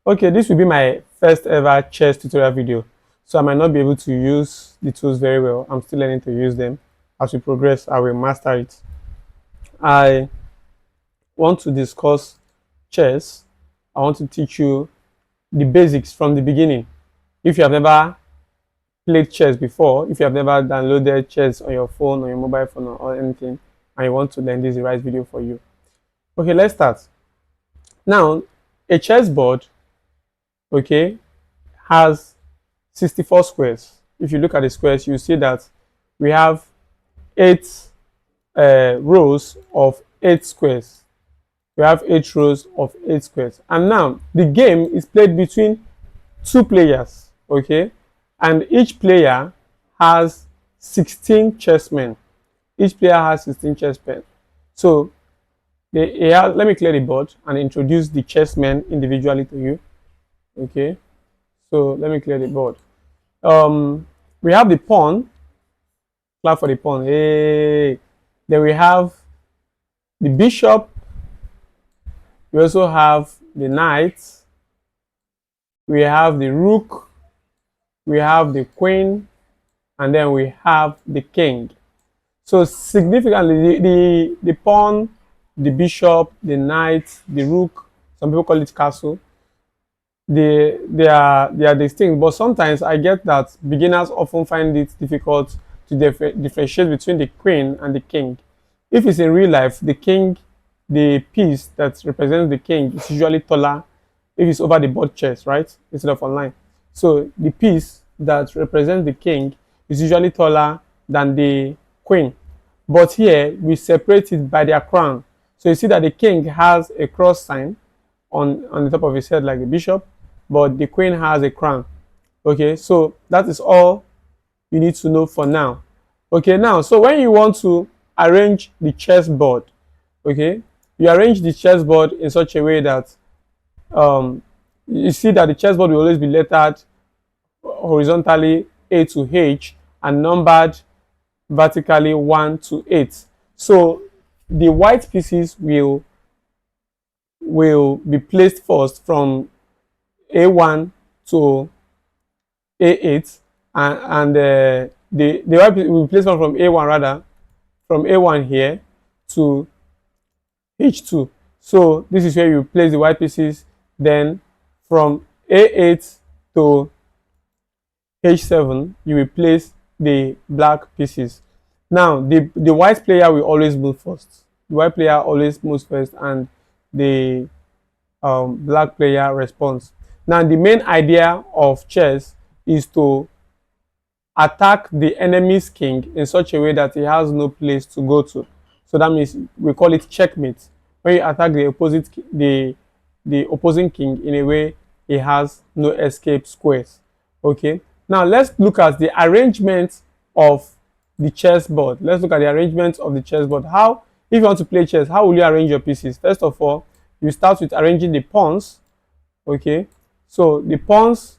Okay, this will be my first ever chess tutorial video, so I might not be able to use the tools very well. I'm still learning to use them. As we progress, I will master it. I want to discuss chess. I want to teach you the basics from the beginning. If you have never played chess before, if you have never downloaded chess on your phone or your mobile phone or anything, and you want to learn, this is the right video for you. Okay, let's start. Now, a chessboard, okay, has 64 squares. If you look at the squares, you see that we have 8 rows of 8 squares. We have 8 rows of 8 squares. And now the game is played between 2 players, okay? And each player has 16 chessmen. Each player has 16 chessmen. So let me clear the board and introduce the chessmen individually to you. Okay, so let me clear the board. We have the pawn. Clap for the pawn. Hey. Then we have the bishop. We also have the knight. We have the rook. We have the queen, and then we have the king. So significantly, the pawn, the bishop, the knight, the rook. Some people call it castle. They are distinct, but sometimes I get that beginners often find it difficult to differentiate between the queen and the king. If it's in real life, the king, the piece that represents the king is usually taller if it's over the board chess, right? Instead of online. So the piece that represents the king is usually taller than the queen. But here we separate it by their crown. So you see that the king has a cross sign on the top of his head like the bishop, but the queen has a crown. Okay, so that is all you need to know for now. Okay, now, so when you want to arrange the chessboard, okay, you arrange the chessboard in such a way that you see that the chessboard will always be lettered horizontally A to H and numbered vertically 1 to 8. So the white pieces will be placed first from A1 to A8, and the white piece will be placed from A1 rather, from A1 here to H2. So this is where you place the white pieces. Then from A8 to H7, you will place the black pieces. Now the white player will always move first. The white player always moves first, and the black player responds. Now the main idea of chess is to attack the enemy's king in such a way that he has no place to go to. So that means we call it checkmate. When you attack the opposing king in a way he has no escape squares. Okay. Now let's look at the arrangement of the chessboard. Let's look at the arrangement of the chessboard. How, if you want to play chess, how will you arrange your pieces? First of all, you start with arranging the pawns. Okay. So the pawns,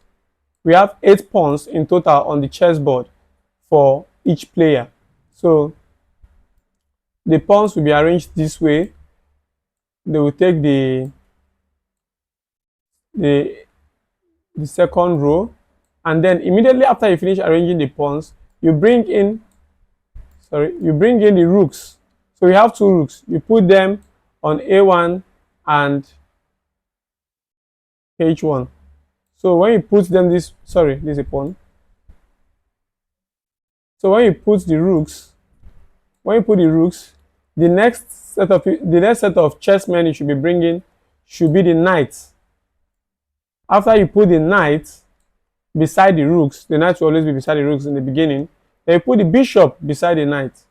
we have 8 pawns in total on the chessboard for each player. So the pawns will be arranged this way. They will take the second row, and then immediately after you finish arranging the pawns, you bring in the rooks. So we have 2 rooks. You put them on A1 and H1. So when you put them this is a pawn. So when you put the rooks, the next set of chessmen you should be bringing should be the knights. After you put the knight beside the rooks, the knight will always be beside the rooks in the beginning. Then you put the bishop beside the knight.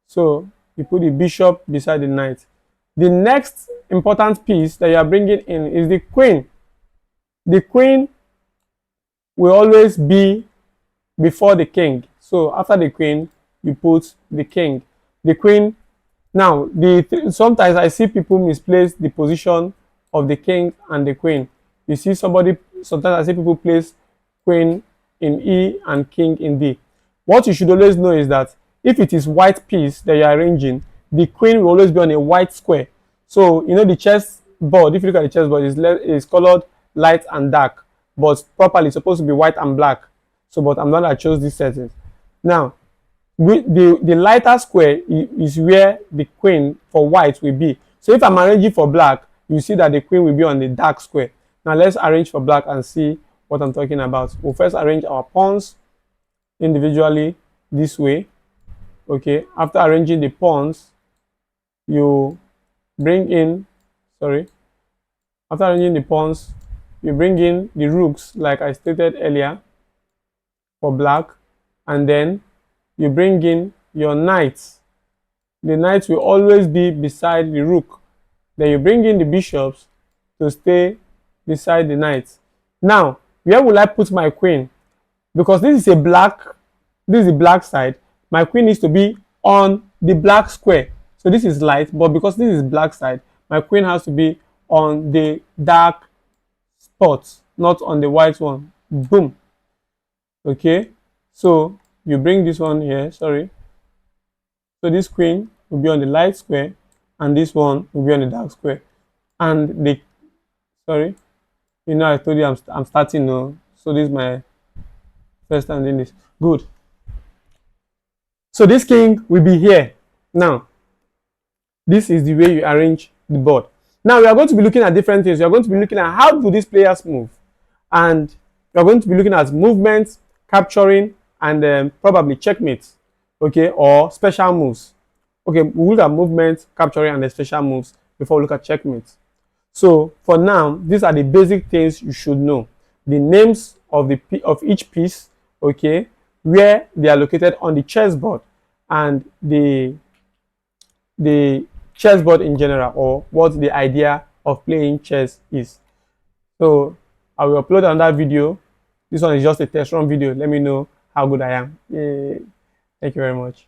So you put the bishop beside the knight. The next important piece that you are bringing in is the queen. The queen will always be before the king. So after the queen, you put the king. The queen. Now, sometimes I see people misplace the position of the king and the queen. You see sometimes I see people place queen in E and king in D. What you should always know is that if it is white piece that you are arranging, the queen will always be on a white square. So you know the chess board, if you look at the chess board, is colored light and dark, but properly it's supposed to be white and black. So, but I'm not, I chose this settings. Now, the lighter square is where the queen for white will be. So if I'm arranging for black, you see that the queen will be on the dark square. Now let's arrange for black and see what I'm talking about. We'll first arrange our pawns individually this way. Okay, after arranging the pawns, you bring in, sorry, after arranging the pawns, you bring in the rooks like I stated earlier for black, and then you bring in your knights. The knights will always be beside the rook. Then you bring in the bishops to stay beside the knights. Now, where will I put my queen? Because this is the black side, my queen needs to be on the black square. So this is light, but because this is black side, my queen has to be on the dark spot, not on the white one. Boom. Okay, so you bring this one here, sorry. So this queen will be on the light square, and this one will be on the dark square. And the, sorry, you know I told you I'm starting now. So this is my first time doing this. Good. So this king will be here. Now, this is the way you arrange the board. Now we are going to be looking at different things. We are going to be looking at how do these players move, and we are going to be looking at movement, capturing, and probably checkmate, okay, or special moves. Okay, we'll look at movement, capturing, and the special moves before we look at checkmate. So for now, these are the basic things you should know: the names of each piece, okay, where they are located on the chessboard, and the chessboard in general, or what the idea of playing chess is. So I will upload another video. This one is just a test run video. Let me know how good I am. Yay. Thank you very much.